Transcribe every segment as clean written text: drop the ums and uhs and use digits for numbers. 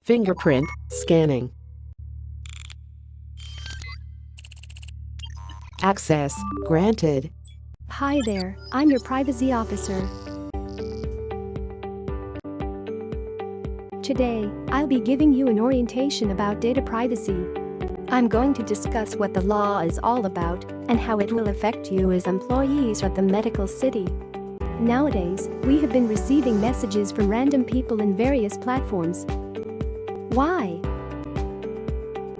Fingerprint scanning. Access granted. Hi there, I'm your privacy officer. Today, I'll be giving you an orientation about data privacy. I'm going to discuss what the law is all about and how it will affect you as employees at the Medical City. Nowadays, we have been receiving messages from random people in various platforms. Why?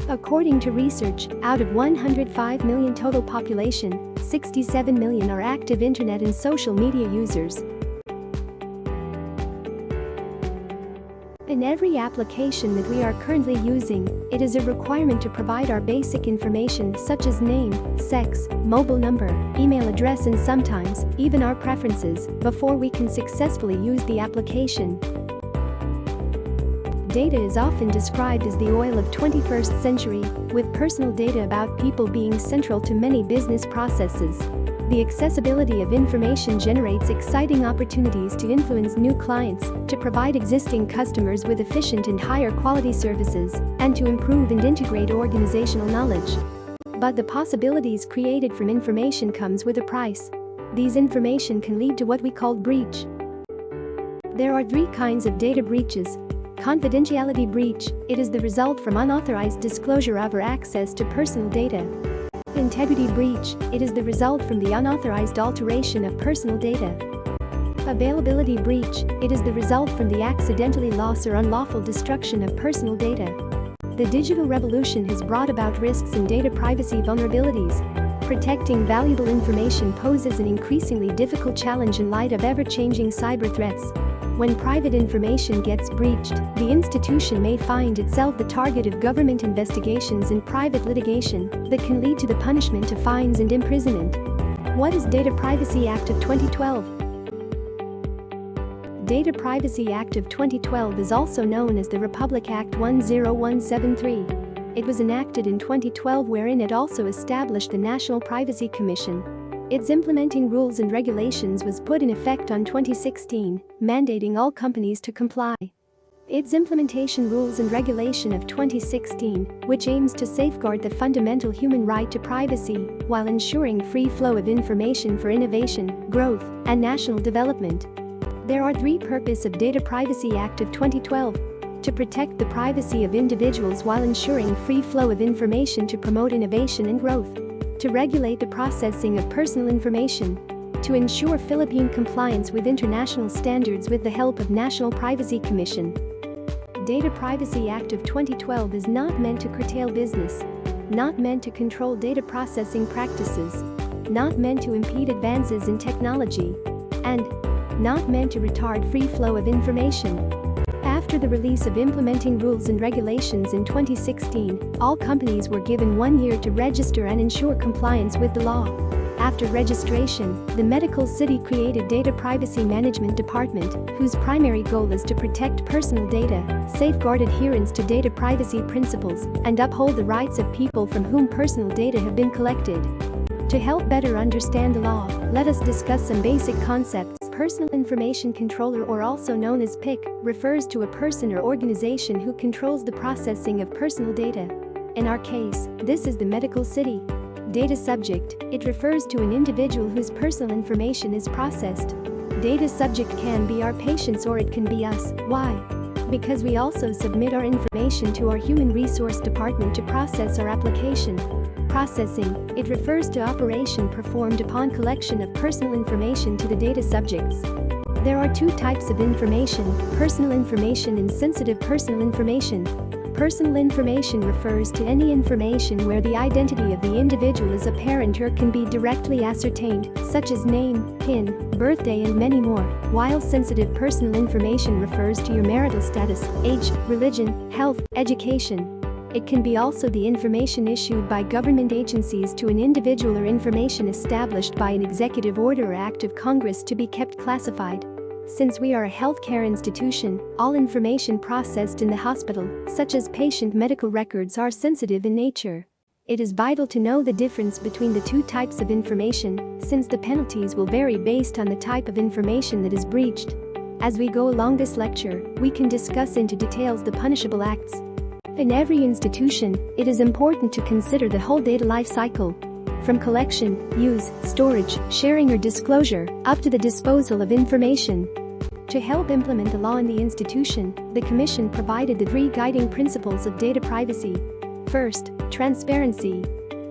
According to research, out of 105 million total population, 67 million are active internet and social media users. In every application that we are currently using, it is a requirement to provide our basic information such as name, sex, mobile number, email address and sometimes even our preferences before we can successfully use the application. Data is often described as the oil of 21st century, with personal data about people being central to many business processes. The accessibility of information generates exciting opportunities to influence new clients, to provide existing customers with efficient and higher quality services, and to improve and integrate organizational knowledge. But the possibilities created from information comes with a price. These information can lead to what we call breach. There are three kinds of data breaches. Confidentiality breach, it is the result from unauthorized disclosure of or access to personal data. Integrity breach, it is the result from the unauthorized alteration of personal data. Availability breach, it is the result from the accidentally loss or unlawful destruction of personal data. The digital revolution has brought about risks and data privacy vulnerabilities. Protecting valuable information poses an increasingly difficult challenge in light of ever-changing cyber threats. When private information gets breached, the institution may find itself the target of government investigations and private litigation that can lead to the punishment of fines and imprisonment. What is Data Privacy Act of 2012? Data Privacy Act of 2012 is also known as the Republic Act 10173. It was enacted in 2012, wherein it also established the National Privacy Commission. Its implementing rules and regulations was put in effect on 2016, mandating all companies to comply. Its implementation rules and regulation of 2016, which aims to safeguard the fundamental human right to privacy while ensuring free flow of information for innovation, growth, and national development. There are three purposes of Data Privacy Act of 2012. To protect the privacy of individuals while ensuring free flow of information to promote innovation and growth. To regulate the processing of personal information. To ensure Philippine compliance with international standards with the help of National Privacy Commission. Data Privacy Act of 2012 is not meant to curtail business. Not meant to control data processing practices. Not meant to impede advances in technology. And not meant to retard free flow of information. After the release of implementing rules and regulations in 2016, all companies were given 1 year to register and ensure compliance with the law. After registration, the Medical City created Data Privacy Management Department, whose primary goal is to protect personal data, safeguard adherence to data privacy principles, and uphold the rights of people from whom personal data have been collected. To help better understand the law, let us discuss some basic concepts. Personal Information Controller, or also known as PIC, refers to a person or organization who controls the processing of personal data. In our case, this is the Medical City. Data Subject, it refers to an individual whose personal information is processed. Data Subject can be our patients or it can be us. Why? Because we also submit our information to our Human Resource Department to process our application. Processing, it refers to operation performed upon collection of personal information to the data subjects. There are two types of information, personal information and sensitive personal information. Personal information refers to any information where the identity of the individual is apparent or can be directly ascertained, such as name, PIN, birthday and many more, while sensitive personal information refers to your marital status, age, religion, health, education. It can be also the information issued by government agencies to an individual or information established by an executive order or act of Congress to be kept classified. Since we are a healthcare institution, all information processed in the hospital, such as patient medical records, are sensitive in nature. It is vital to know the difference between the two types of information, since the penalties will vary based on the type of information that is breached. As we go along this lecture, we can discuss into details the punishable acts. In every institution, it is important to consider the whole data life cycle. From collection, use, storage, sharing or disclosure, up to the disposal of information. To help implement the law in the institution, the Commission provided the 3 guiding principles of data privacy. First, transparency.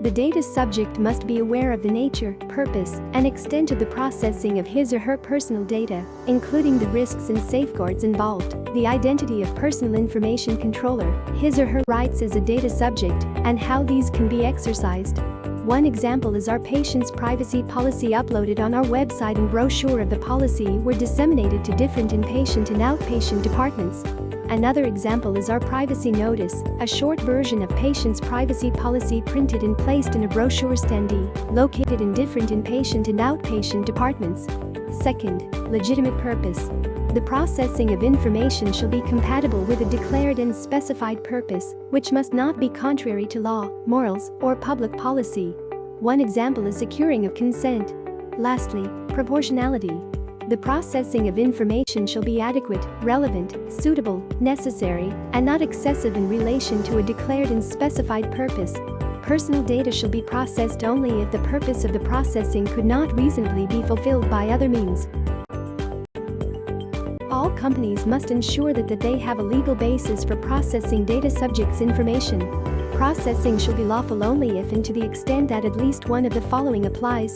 The data subject must be aware of the nature, purpose, and extent of the processing of his or her personal data, including the risks and safeguards involved, the identity of personal information controller, his or her rights as a data subject, and how these can be exercised. One example is our patient's privacy policy uploaded on our website, and brochure of the policy were disseminated to different inpatient and outpatient departments. Another example is our privacy notice, a short version of patient's privacy policy printed and placed in a brochure standee, located in different inpatient and outpatient departments. Second, legitimate purpose. The processing of information shall be compatible with a declared and specified purpose, which must not be contrary to law, morals, or public policy. One example is securing of consent. Lastly, proportionality. The processing of information shall be adequate, relevant, suitable, necessary, and not excessive in relation to a declared and specified purpose. Personal data shall be processed only if the purpose of the processing could not reasonably be fulfilled by other means. All companies must ensure that they have a legal basis for processing data subjects' information. Processing shall be lawful only if and to the extent that at least one of the following applies.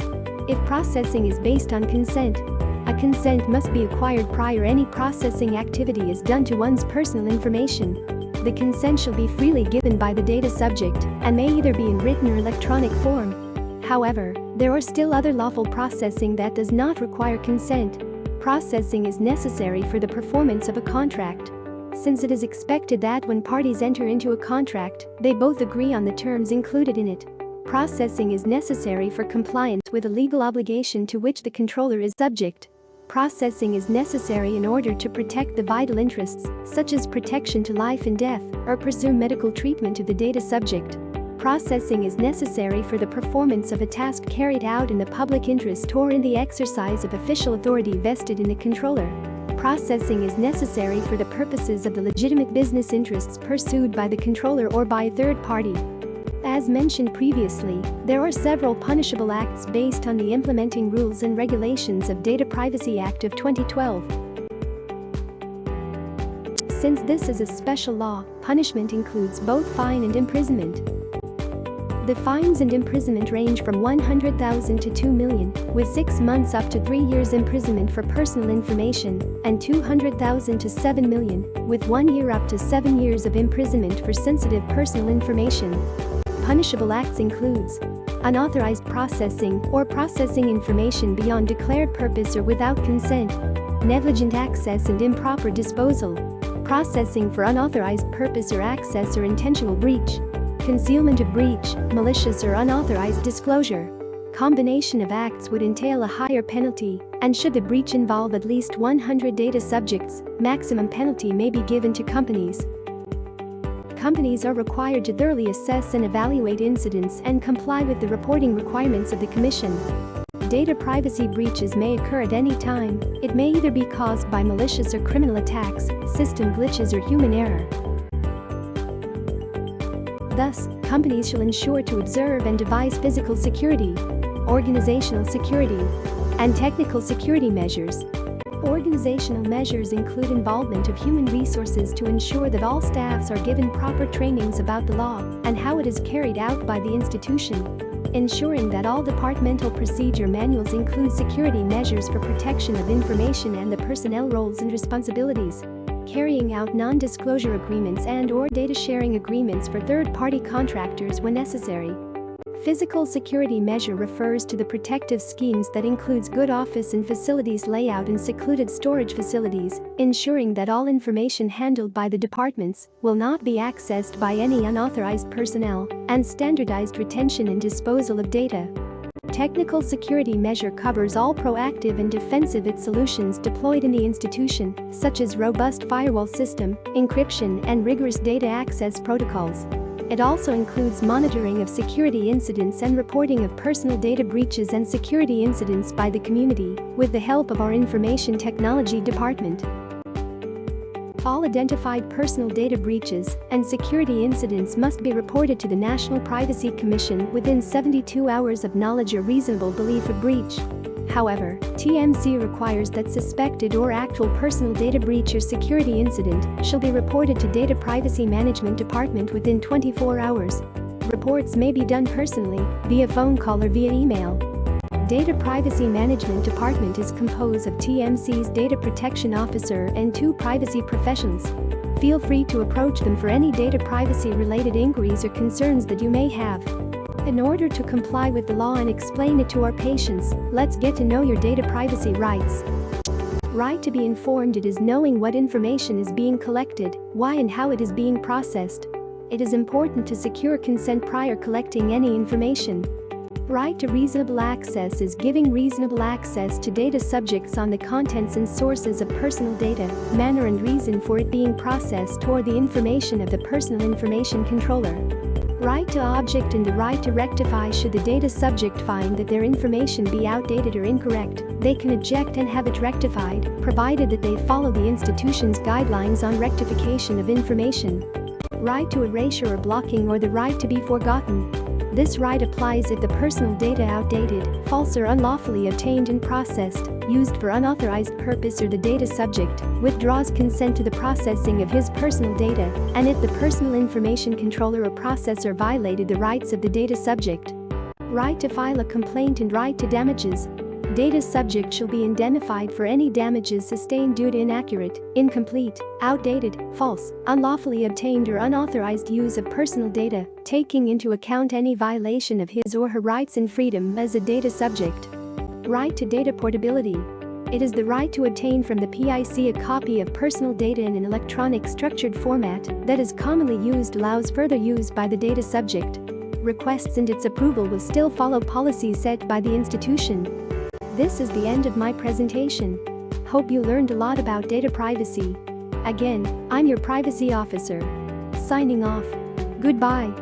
If processing is based on consent, a consent must be acquired prior any processing activity is done to one's personal information. The consent shall be freely given by the data subject and may either be in written or electronic form. However, there are still other lawful processing that does not require consent. Processing is necessary for the performance of a contract. Since it is expected that when parties enter into a contract, they both agree on the terms included in it. Processing is necessary for compliance with a legal obligation to which the controller is subject. Processing is necessary in order to protect the vital interests, such as protection to life and death, or pursue medical treatment of the data subject. Processing is necessary for the performance of a task carried out in the public interest or in the exercise of official authority vested in the controller. Processing is necessary for the purposes of the legitimate business interests pursued by the controller or by a third party. As mentioned previously, there are several punishable acts based on the implementing rules and regulations of Data Privacy Act of 2012. Since this is a special law, punishment includes both fine and imprisonment. The fines and imprisonment range from 100,000 to 2 million, with 6 months up to 3 years imprisonment for personal information, and 200,000 to 7 million, with 1 year up to 7 years of imprisonment for sensitive personal information. Punishable acts includes unauthorized processing or processing information beyond declared purpose or without consent, negligent access and improper disposal, processing for unauthorized purpose or access or intentional breach, concealment of breach, malicious or unauthorized disclosure. Combination of acts would entail a higher penalty, and should the breach involve at least 100 data subjects, maximum penalty may be given to companies. Companies are required to thoroughly assess and evaluate incidents and comply with the reporting requirements of the Commission. Data privacy breaches may occur at any time. It may either be caused by malicious or criminal attacks, system glitches or human error. Thus, companies shall ensure to observe and devise physical security, organizational security, and technical security measures. Organizational measures include involvement of human resources to ensure that all staffs are given proper trainings about the law and how it is carried out by the institution. Ensuring that all departmental procedure manuals include security measures for protection of information and the personnel roles and responsibilities. Carrying out non-disclosure agreements and/or data sharing agreements for third-party contractors when necessary. Physical security measure refers to the protective schemes that includes good office and facilities layout and secluded storage facilities, ensuring that all information handled by the departments will not be accessed by any unauthorized personnel, and standardized retention and disposal of data. Technical security measure covers all proactive and defensive solutions deployed in the institution, such as robust firewall system, encryption, and rigorous data access protocols. It also includes monitoring of security incidents and reporting of personal data breaches and security incidents by the community, with the help of our Information Technology Department. All identified personal data breaches and security incidents must be reported to the National Privacy Commission within 72 hours of knowledge or reasonable belief of breach. However, TMC requires that suspected or actual personal data breach or security incident shall be reported to Data Privacy Management Department within 24 hours. Reports may be done personally, via phone call or via email. Data Privacy Management Department is composed of TMC's Data Protection Officer and 2 privacy professionals. Feel free to approach them for any data privacy-related inquiries or concerns that you may have. In order to comply with the law and explain it to our patients, let's get to know your data privacy rights. Right to be informed. It is knowing what information is being collected, why and how it is being processed. It is important to secure consent prior collecting any information. Right to reasonable access is giving reasonable access to data subjects on the contents and sources of personal data, manner and reason for it being processed or the information of the personal information controller. Right to object and the right to rectify. Should the data subject find that their information be outdated or incorrect, they can object and have it rectified, provided that they follow the institution's guidelines on rectification of information. Right to erasure or blocking or the right to be forgotten. This right applies if the personal data outdated, false or unlawfully obtained and processed, used for unauthorized purpose or the data subject withdraws consent to the processing of his personal data, and if the personal information controller or processor violated the rights of the data subject. Right to file a complaint and right to damages. Data subject shall be indemnified for any damages sustained due to inaccurate, incomplete, outdated, false, unlawfully obtained or unauthorized use of personal data, taking into account any violation of his or her rights and freedom as a data subject. Right to data portability. It is the right to obtain from the PIC a copy of personal data in an electronic structured format that is commonly used, allows further use by the data subject. Requests and its approval will still follow policies set by the institution. This is the end of my presentation. Hope you learned a lot about data privacy. Again, I'm your privacy officer. Signing off. Goodbye.